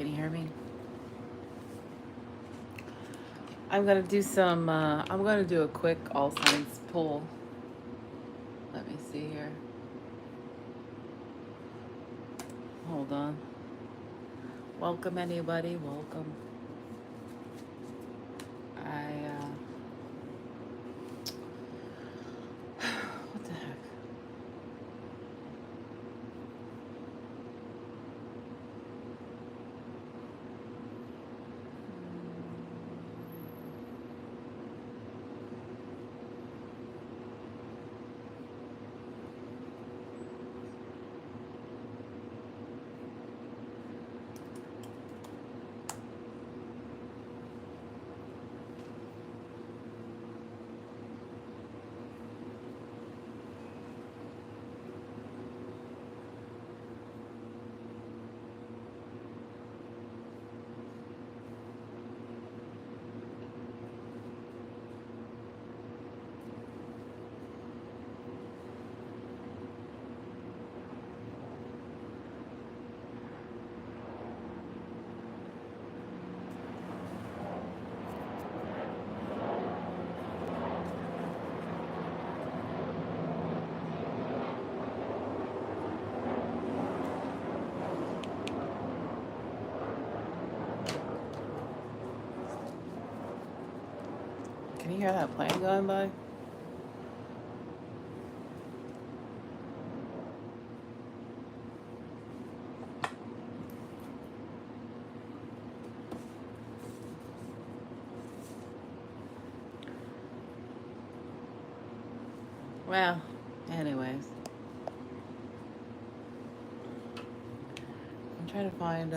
Can you hear me? I'm gonna do some. I'm gonna do a quick all signs pull. Let me see here. Hold on. Welcome anybody. Welcome. What the heck? Can you hear that plane going by? Well, anyways, I'm trying to find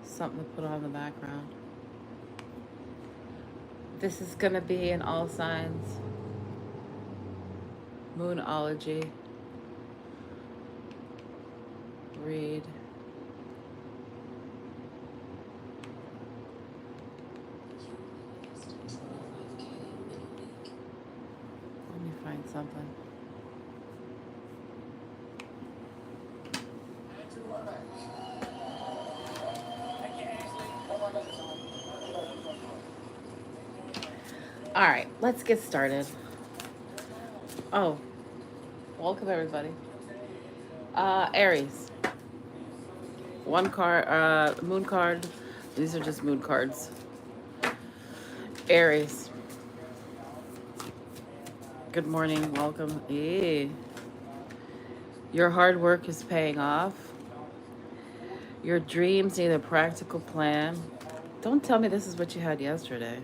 something to put on the background. This is gonna be an all signs Moonology read. Let me find something. All right, let's get started. Oh, welcome everybody. Aries. One card, moon card. These are just moon cards. Aries. Good morning, welcome. Your hard work is paying off. Your dreams need a practical plan. Don't tell me this is what you had yesterday.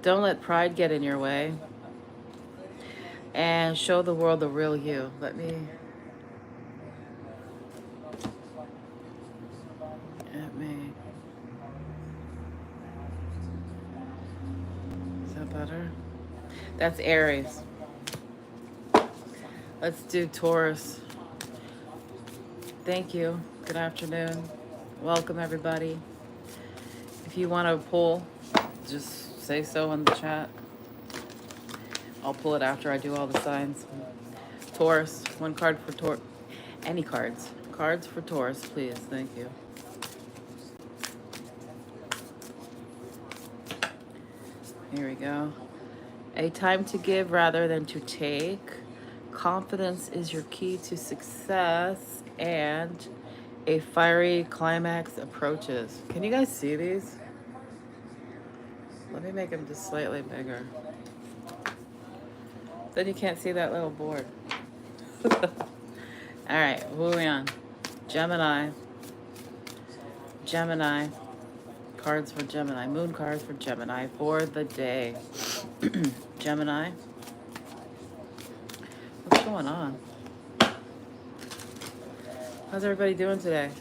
Don't let pride get in your way. And show the world the real you. Let me. Is that better? That's Aries. Let's do Taurus. Thank you. Good afternoon. Welcome, everybody. If you want to pull, just say so in the chat. I'll pull it after I do all the signs. Taurus, one card for Taurus. Any cards. Cards for Taurus, please. Thank you. Here we go. A time to give rather than to take. Confidence is your key to success, and a fiery climax approaches. Can you guys see these? Let me make them just slightly bigger. Then you can't see that little board. All right, who are we on? Gemini. Gemini. Cards for Gemini. Moon cards for Gemini for the day. Gemini. What's going on? How's everybody doing today?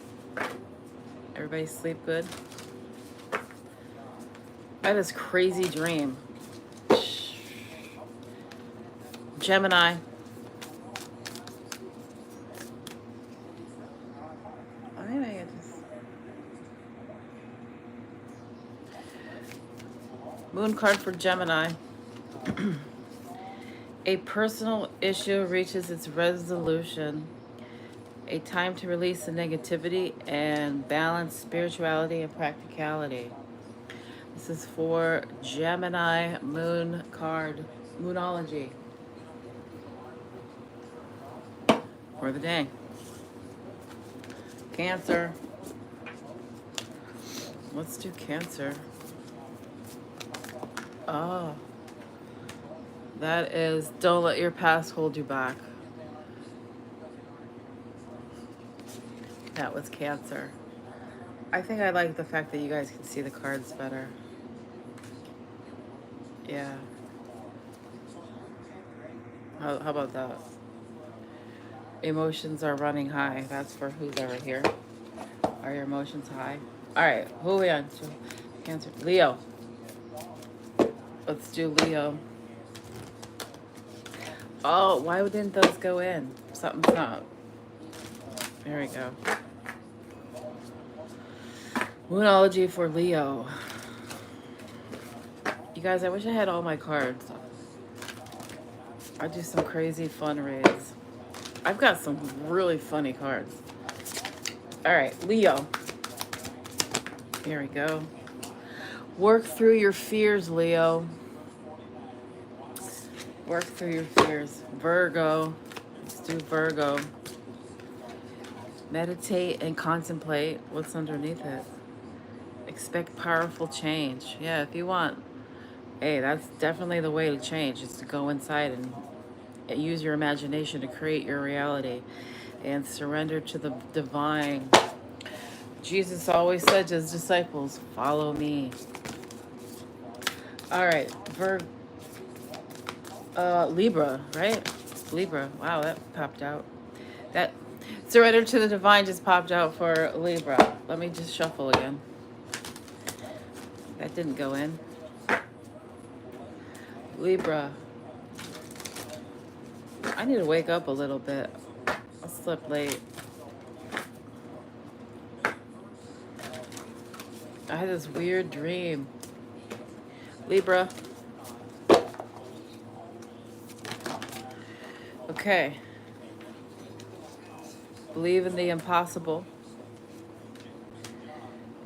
Everybody sleep good? I had this crazy dream. Gemini. Moon card for Gemini. A personal issue reaches its resolution. A time to release the negativity and balance spirituality and practicality. This is for Gemini moon card, Moonology for the day. Cancer. Let's do Cancer. Oh, that is don't let your past hold you back. That was Cancer. I think I like the fact that you guys can see the cards better. Yeah. How about that? Emotions are running high. That's for who's ever here. Are your emotions high? All right. Who are we on? Cancer. Leo. Let's do Leo. Oh, why didn't those go in? Something's not. There we go. Moonology for Leo. You guys, I wish I had all my cards. I do some crazy fun raids. I've got some really funny cards. All right, Leo. Here we go. Work through your fears, Leo. Work through your fears. Virgo. Let's do Virgo. Meditate and contemplate what's underneath it. Expect powerful change. Yeah, if you want, hey, that's definitely the way to change, is to go inside and use your imagination to create your reality and surrender to the divine. Jesus always said to his disciples, follow me. All right, Libra, right? Libra. Wow, that popped out. That surrender to the divine just popped out for Libra. Let me just shuffle again. That didn't go in. Libra. I need to wake up a little bit. I slept late. I had this weird dream. Libra. Okay. Believe in the impossible.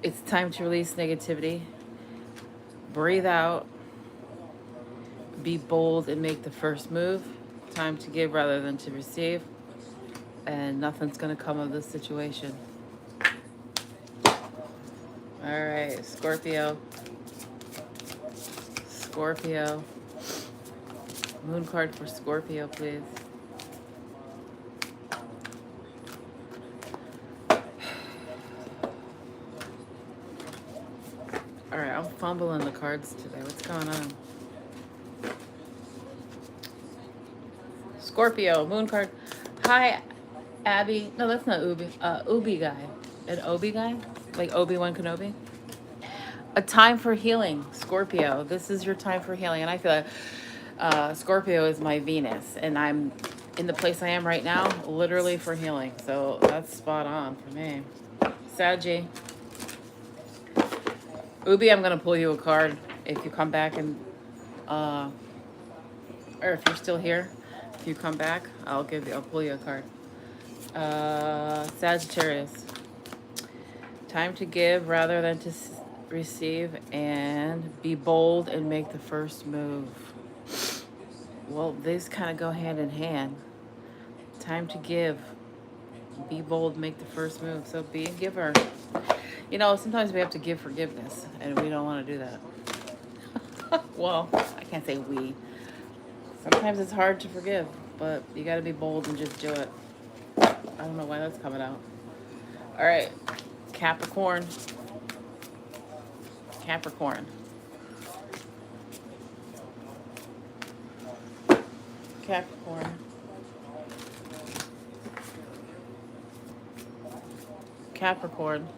It's time to release negativity. Breathe out. Be bold and make the first move. Time to give rather than to receive. And nothing's going to come of this situation. All right, Scorpio. Scorpio. Moon card for Scorpio, please. All right, I'm fumbling the cards today. What's going on? Scorpio, moon card. Hi, Abby. No, that's not Ubi. Ubi guy. An Obi guy? Like Obi-Wan Kenobi? A time for healing, Scorpio. This is your time for healing. And I feel like Scorpio is my Venus. And I'm in the place I am right now, literally for healing. So that's spot on for me. Saggy. Ubi, I'm going to pull you a card if you come back and... or if you're still here. If you come back, I'll pull you a card. Sagittarius. Time to give rather than to receive, and be bold and make the first move. Well, these kind of go hand in hand. Time to give. Be bold, make the first move. So be a giver. You know, sometimes we have to give forgiveness, and we don't want to do that. Well, I can't say we. Sometimes it's hard to forgive, but you got to be bold and just do it. I don't know why that's coming out. All right, Capricorn. Capricorn. Capricorn. Capricorn.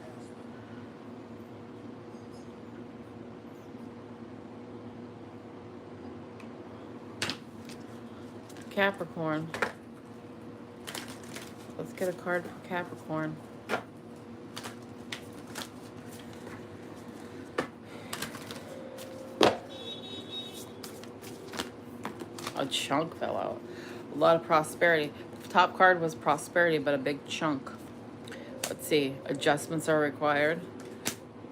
Capricorn. Let's get a card for Capricorn. A chunk fell out. A lot of prosperity. Top card was prosperity, but a big chunk. Let's see. Adjustments are required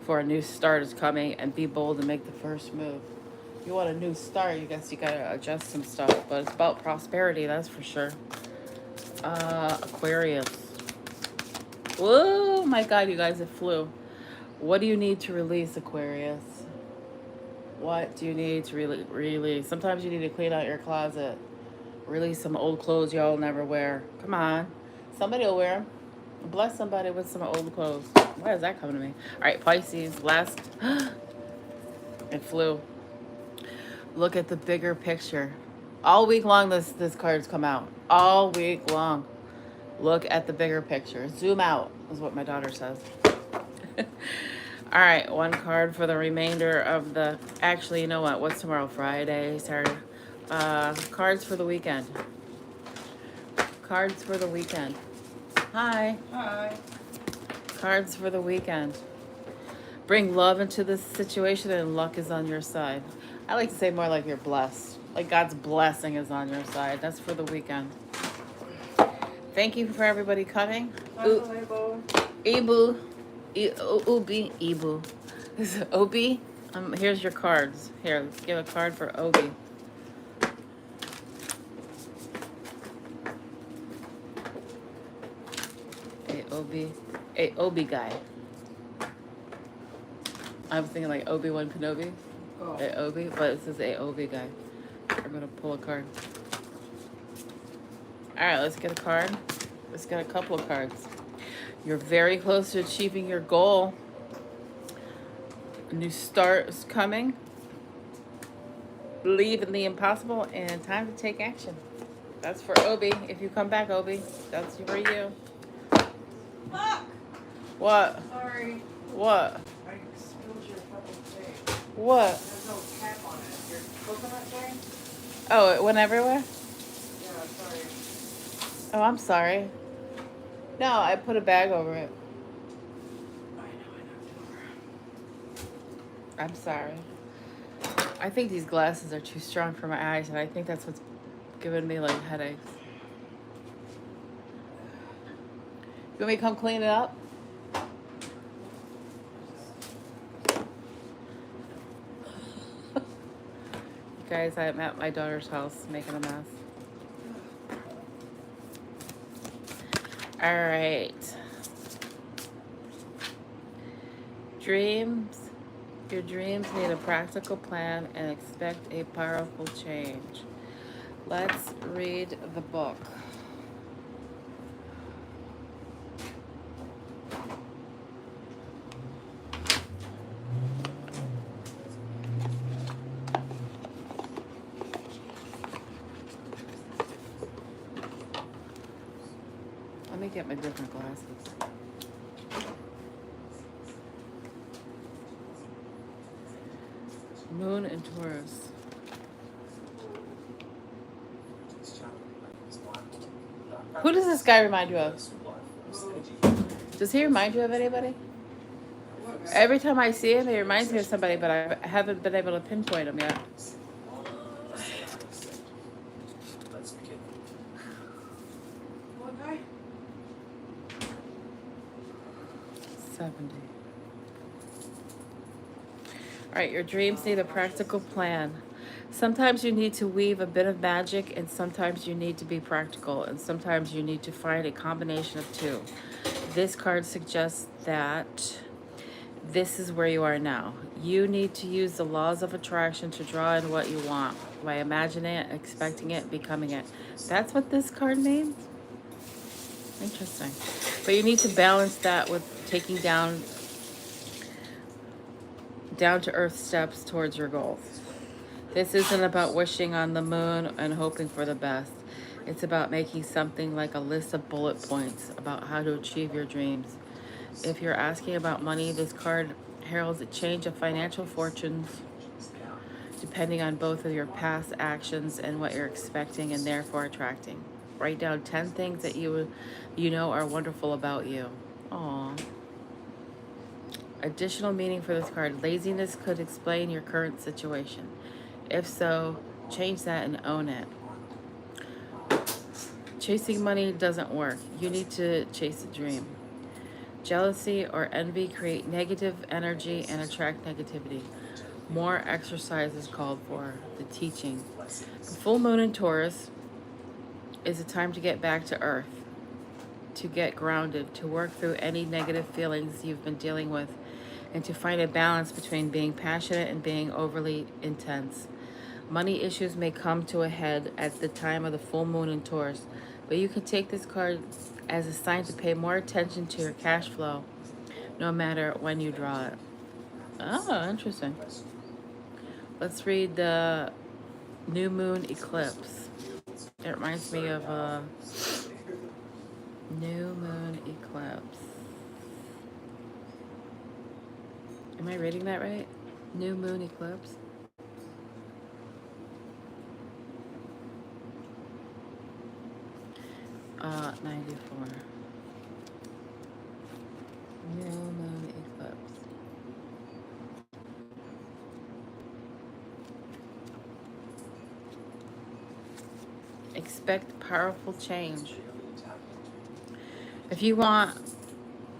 for a new start is coming, and be bold and make the first move. You want a new start, you guess you gotta adjust some stuff, but it's about prosperity, that's for sure. Aquarius. Oh my God, you guys, it flew. What do you need to release, Aquarius? What do you need to release? Sometimes you need to clean out your closet. Release some old clothes y'all never wear. Come on. Somebody will wear them. Bless somebody with some old clothes. Why is that coming to me? All right, Pisces, last. It flew. Look at the bigger picture. All week long, this card's come out. All week long. Look at the bigger picture. Zoom out is what my daughter says. All right, one card for the remainder of the... Actually, you know what? What's tomorrow? Friday, Saturday. Cards for the weekend. Cards for the weekend. Hi. Hi. Cards for the weekend. Bring love into this situation and luck is on your side. I like to say more like you're blessed. Like God's blessing is on your side. That's for the weekend. Thank you for everybody coming. Ibu. Ubi. Ibu. This is Obi. Here's your cards. Here, let's give a card for Obi. A Obi guy. I was thinking like Obi-Wan Kenobi. Oh. A Obi, but it says a Obi guy. I'm gonna pull a card. All right, let's get a card. Let's get a couple of cards. You're very close to achieving your goal. A new start is coming. Believe in the impossible and time to take action. That's for Obi. If you come back, Obi, that's for you. Fuck! What? Sorry. What? I spilled your fucking thing. What? There's no cap on it. Your coconut thing? Oh, it went everywhere? Yeah, sorry. Oh, I'm sorry. No, I put a bag over it. I know. I'm sorry. I think these glasses are too strong for my eyes, and I think that's what's giving me like headaches. You want me to come clean it up? You guys, I'm at my daughter's house making a mess. All right. Dreams. Your dreams need a practical plan and expect a powerful change. Let's read the book. Let me get my different glasses. Moon and Taurus. Who does this guy remind you of? Does he remind you of anybody? Every time I see him, he reminds me of somebody, but I haven't been able to pinpoint him yet. What guy? 70. All right, your dreams need a practical plan. Sometimes you need to weave a bit of magic, and sometimes you need to be practical, and sometimes you need to find a combination of two. This card suggests that this is where you are now. You need to use the laws of attraction to draw in what you want by imagining it, expecting it, becoming it. That's what this card means? Interesting. But you need to balance that with taking down to earth steps towards your goals. This isn't about wishing on the moon and hoping for the best. It's about making something like a list of bullet points about how to achieve your dreams. If you're asking about money, this card heralds a change of financial fortunes depending on both of your past actions and what you're expecting and therefore attracting. Write down 10 things that you know are wonderful about you. Aww. Additional meaning for this card. Laziness could explain your current situation. If so, change that and own it. Chasing money doesn't work. You need to chase a dream. Jealousy or envy create negative energy and attract negativity. More exercise is called for. The teaching. The full moon in Taurus is a time to get back to earth, to get grounded, to work through any negative feelings you've been dealing with, and to find a balance between being passionate and being overly intense. Money issues may come to a head at the time of the full moon in Taurus, but you can take this card as a sign to pay more attention to your cash flow no matter when you draw it. Oh, interesting. Let's read the new moon eclipse. It reminds me of a new moon eclipse. Am I reading that right? New moon eclipse? Uh, 94. New moon eclipse. Expect powerful change. If you want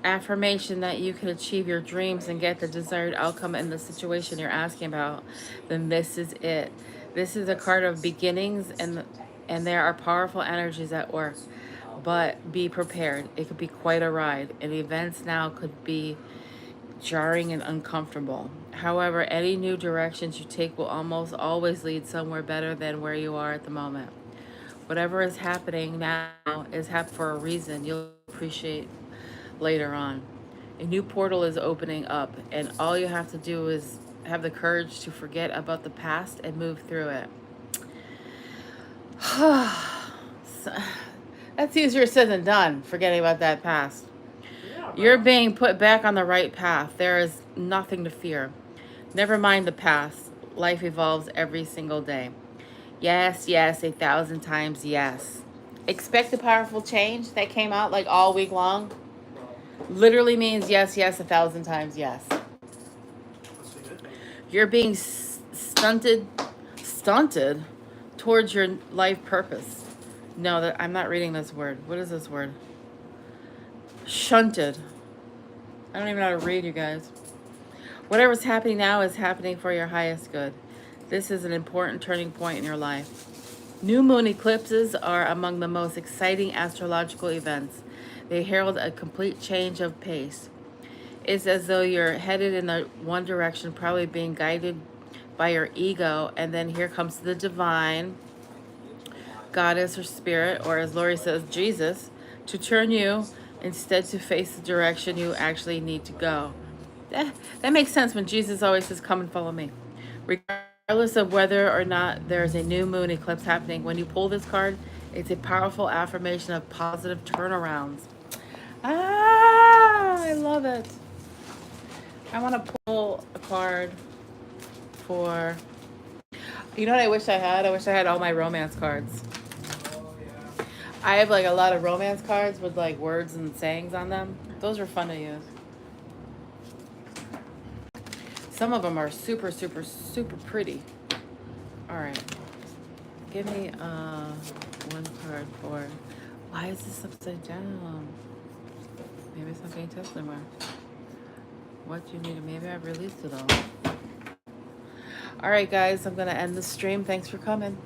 affirmation that you can achieve your dreams and get the desired outcome in the situation you're asking about, then this is it. This is a card of beginnings, and there are powerful energies at work. But be prepared. It could be quite a ride, and events now could be jarring and uncomfortable. However, any new directions you take will almost always lead somewhere better than where you are at the moment. Whatever is happening now is happening for a reason you'll appreciate later on. A new portal is opening up, and all you have to do is have the courage to forget about the past and move through it. That's easier said than done, forgetting about that past. Yeah, You're being put back on the right path. There is nothing to fear. Never mind the past. Life evolves every single day. Yes, yes, 1,000 times yes. Expect a powerful change that came out like all week long. Literally means yes, yes, 1,000 times yes. You're being stunted towards your life purpose. No, I'm not reading this word. What is this word? Shunted. I don't even know how to read, you guys. Whatever's happening now is happening for your highest good. This is an important turning point in your life. New moon eclipses are among the most exciting astrological events. They herald a complete change of pace. It's as though you're headed in one direction, probably being guided by your ego, and then here comes the divine, goddess or spirit, or as Lori says, Jesus, to turn you instead to face the direction you actually need to go. That makes sense when Jesus always says, come and follow me. Regardless of whether or not there's a new moon eclipse happening, when you pull this card, it's a powerful affirmation of positive turnarounds. Ah, I love it. I want to pull a card for, you know what I wish I had? I wish I had all my romance cards. I have like a lot of romance cards with like words and sayings on them. Those are fun to use. Some of them are super, super, super pretty. All right. Give me one card for, why is this upside down? Maybe it's not being touched anymore. What do you need? Maybe I've released it all. All right, guys, I'm going to end the stream. Thanks for coming.